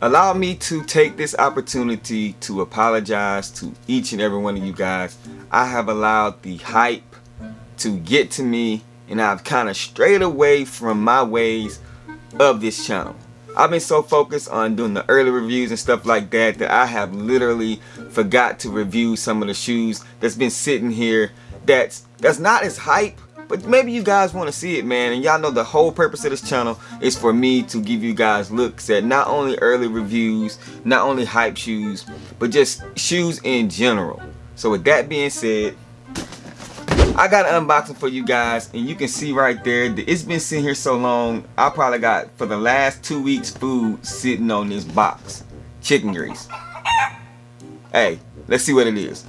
Allow me to take this opportunity to apologize to each and every one of you guys. I have allowed the hype to get to me, and I've kind of strayed away from my ways of this channel. I've been so focused on doing the early reviews and stuff like that I have literally forgot to review some of the shoes that's been sitting here that's not as hype, but maybe you guys want to see it, man. And y'all know the whole purpose of this channel is for me to give you guys looks at not only early reviews, not only hype shoes, but just shoes in general. So with that being said, I got an unboxing for you guys, and you can see right there that it's been sitting here so long. I probably got, for the last 2 weeks, food sitting on this box. Chicken grease. Hey, let's see what it is.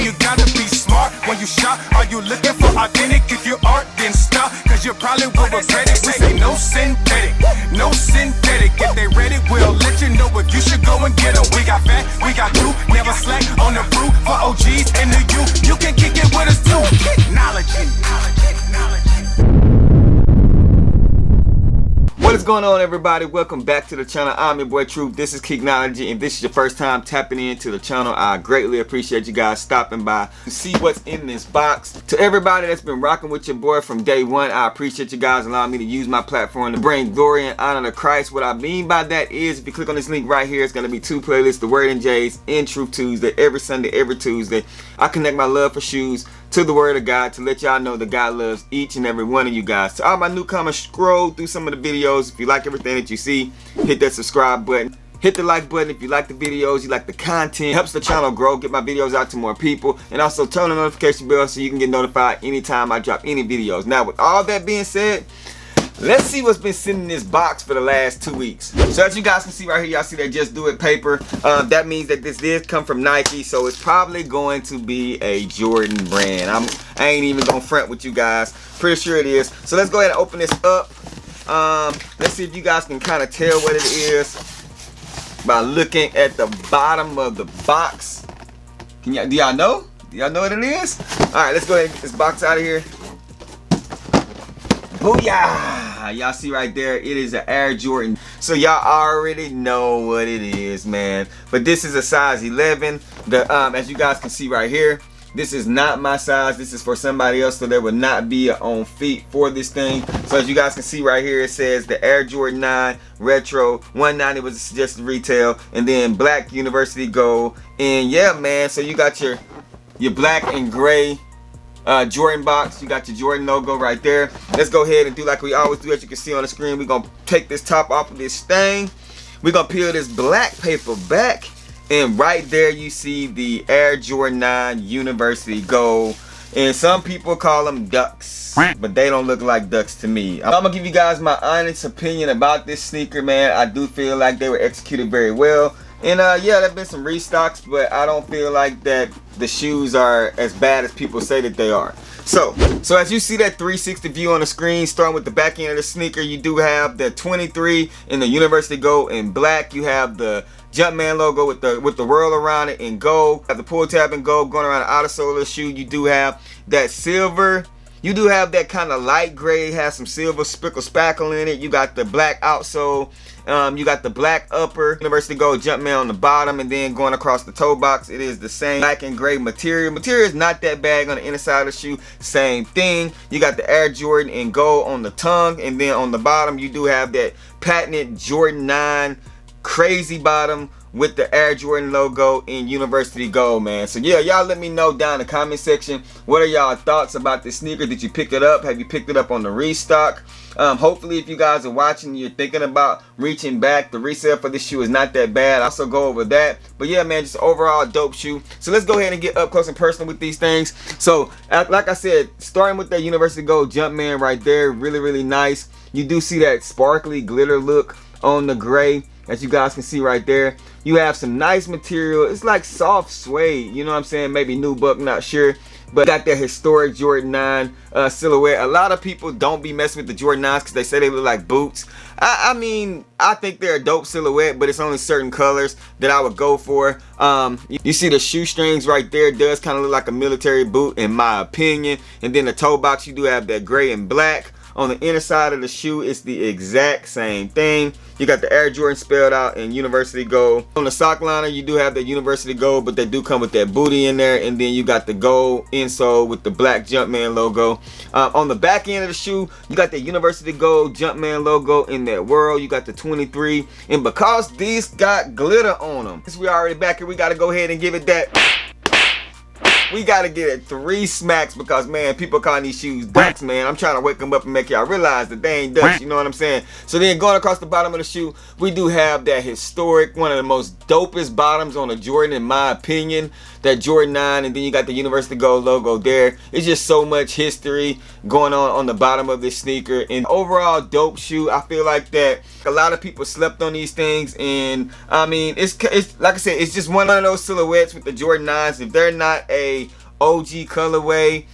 You gotta be smart when you shop. Are you looking for authentic? If you aren't, then stop, cause you probably will regret it. We say no synthetic, no synthetic. If they ready, we'll let you know if you should go and get them. We got fat, we got crew, never slack on the brew. For OGs and the you can kick it with us too. Technology. What is going on, everybody? Welcome back to the channel. I'm your boy Truth. This is KICKnology, and this is your first time tapping into the channel. I greatly appreciate you guys stopping by to see what's in this box. To everybody that's been rocking with your boy from day one, I appreciate you guys allowing me to use my platform to bring glory and honor to Christ. What I mean by that is, if you click on this link right here, it's going to be 2 playlists, The Word and J's and Truth Tuesday, every Sunday, every Tuesday. I connect my love for shoes to the Word of God to let y'all know that God loves each and every one of you guys. To all my newcomers, scroll through some of the videos. If you like everything that you see, hit that subscribe button. Hit the like button if you like the videos, you like the content. Helps the channel grow, get my videos out to more people. And also turn the notification bell so you can get notified anytime I drop any videos. Now, with all that being said, let's see what's been sitting in this box for the last 2 weeks. So as you guys can see right here, y'all see that Just Do It paper. That means that this did come from Nike, so it's probably going to be a Jordan brand. I ain't even gonna front with you guys. Pretty sure it is. So let's go ahead and open this up. Let's see if you guys can kind of tell what it is by looking at the bottom of the box. Do y'all know? Do y'all know what it is? All right, let's go ahead and get this box out of here. Booyah! Y'all see right there, it is an Air Jordan. So y'all already know what it is, man. But this is a size 11. As you guys can see right here, this is not my size. This is for somebody else, so there will not be an on feet for this thing. So as you guys can see right here, it says the Air Jordan 9 Retro. $190 was the suggested retail, and then black University Gold. And yeah, man, so you got your black and gray Jordan box. You got your Jordan logo right there. Let's go ahead and do like we always do. As you can see on the screen, we're gonna take this top off of this thing. We're gonna peel this black paper back, and right there you see the Air Jordan 9 University Gold. And some people call them ducks, but they don't look like ducks to me. I'm gonna give you guys my honest opinion about this sneaker, man. I do feel like they were executed very well. And yeah, there have been some restocks, but I don't feel like that the shoes are as bad as people say that they are. So as you see that 360 view on the screen, starting with the back end of the sneaker, you do have the 23 in the University Gold in black. You have the Jumpman logo with the whirl around it in gold. You have the pull tab in gold going around the outer sole of the shoe. You do have that silver. You do have that kind of light gray, has some silver sprinkle spackle in it. You got the black outsole. You got the black upper University Gold Jumpman on the bottom, and then going across the toe box, it is the same black and gray material. Material is not that bad on the inside of the shoe. Same thing. You got the Air Jordan in gold on the tongue, and then on the bottom you do have that patented Jordan 9 crazy bottom with the Air Jordan logo in University Gold, man. So yeah, y'all let me know down in the comment section, what are y'all thoughts about this sneaker? Did you pick it up? Have you picked it up on the restock? Hopefully if you guys are watching, you're thinking about reaching back. The resale for this shoe is not that bad. I'll also go over that. But yeah, man, just overall dope shoe. So let's go ahead and get up close and personal with these things. So like I said, starting with that University Gold Jumpman right there, really, really nice. You do see that sparkly glitter look on the gray, as you guys can see right there. You have some nice material. It's like soft suede, you know what I'm saying? Maybe nubuck, not sure. but got that historic Jordan 9 silhouette. A lot of people don't be messing with the Jordan 9s because they say they look like boots. I mean, I think they're a dope silhouette, but it's only certain colors that I would go for. You see the shoestrings right there does kind of look like a military boot in my opinion. And then the toe box, you do have that gray and black. On the inner side of the shoe, it's the exact same thing. You got the Air Jordan spelled out in University Gold. On the sock liner, you do have the University Gold, but they do come with that booty in there. And then you got the gold insole with the black Jumpman logo. On the back end of the shoe, you got the University Gold Jumpman logo in that whirl. You got the 23. And because these got glitter on them, since we already back here, we got to go ahead and give it that. We gotta get it 3 smacks because, man, people calling these shoes ducks, man. I'm trying to wake them up and make y'all realize that they ain't ducks, you know what I'm saying? So then going across the bottom of the shoe, we do have that historic, one of the most dopest bottoms on a Jordan in my opinion, that Jordan 9, and then you got the University Gold logo there. It's just so much history going on the bottom of this sneaker, and overall dope shoe. I feel like that a lot of people slept on these things, and I mean, it's like I said, it's just one of those silhouettes with the Jordan 9s. If they're not a OG colorway,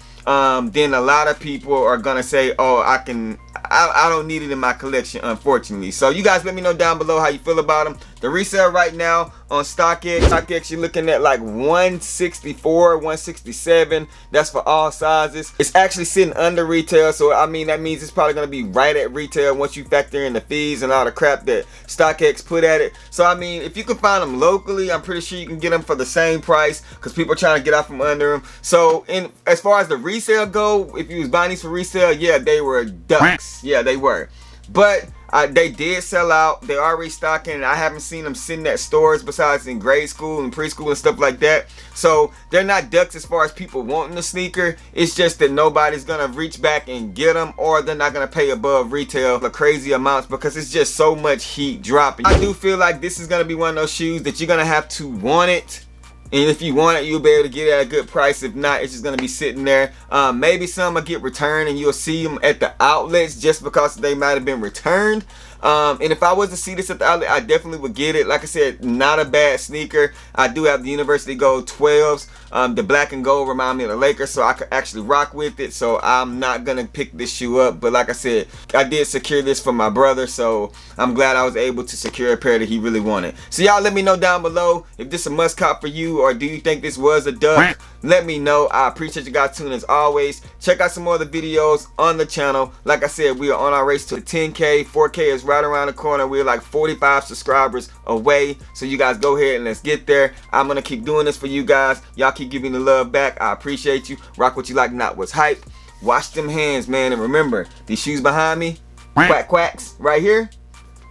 then a lot of people are gonna say, oh, I don't need it in my collection, unfortunately. So you guys let me know down below how you feel about them. The resale right now on StockX, you're looking at like 164, 167. That's for all sizes. It's actually sitting under retail, so I mean that means it's probably gonna be right at retail once you factor in the fees and all the crap that StockX put at it. So I mean, if you can find them locally, I'm pretty sure you can get them for the same price because people are trying to get out from under them. So as far as the resale go, if you was buying these for resale, yeah, they were ducks. Yeah, they were. But they did sell out. They are restocking, and I haven't seen them sitting at stores besides in grade school and preschool and stuff like that. So they're not ducks as far as people wanting the sneaker. It's just that nobody's gonna reach back and get them, or they're not gonna pay above retail for crazy amounts because it's just so much heat dropping. I do feel like this is gonna be one of those shoes that you're gonna have to want it. And if you want it, you'll be able to get it at a good price. If not, it's just going to be sitting there. Maybe some will get returned and you'll see them at the outlets just because they might have been returned. And if I was to see this at the outlet, I definitely would get it. Like I said, not a bad sneaker. I do have the University Gold 12s. The black and gold remind me of the Lakers, so I could actually rock with it. So I'm not going to pick this shoe up. But like I said, I did secure this for my brother, so I'm glad I was able to secure a pair that he really wanted. So y'all let me know down below if this is a must cop for you, or do you think this was a duck? Let me know. I appreciate you guys tuning as always. Check out some more of the videos on the channel. Like I said, we are on our race to 10K. 4K is right around the corner. We're like 45 subscribers away. So you guys go ahead and let's get there. I'm going to keep doing this for you guys. Y'all keep giving the love back. I appreciate you. Rock what you like, not what's hype. Wash them hands, man. And remember, these shoes behind me, quacks right here,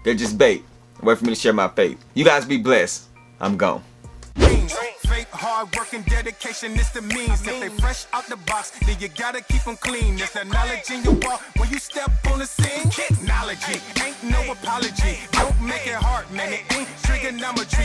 they're just bait. Wait for me to share my faith. You guys be blessed. I'm gone. Fake, hard work and dedication is the means. If they fresh out the box, then you gotta keep them clean. There's that knowledge in your walk when you step on the scene. Technology, ain't no apology. Don't make it hard, man. It ain't trigonometry.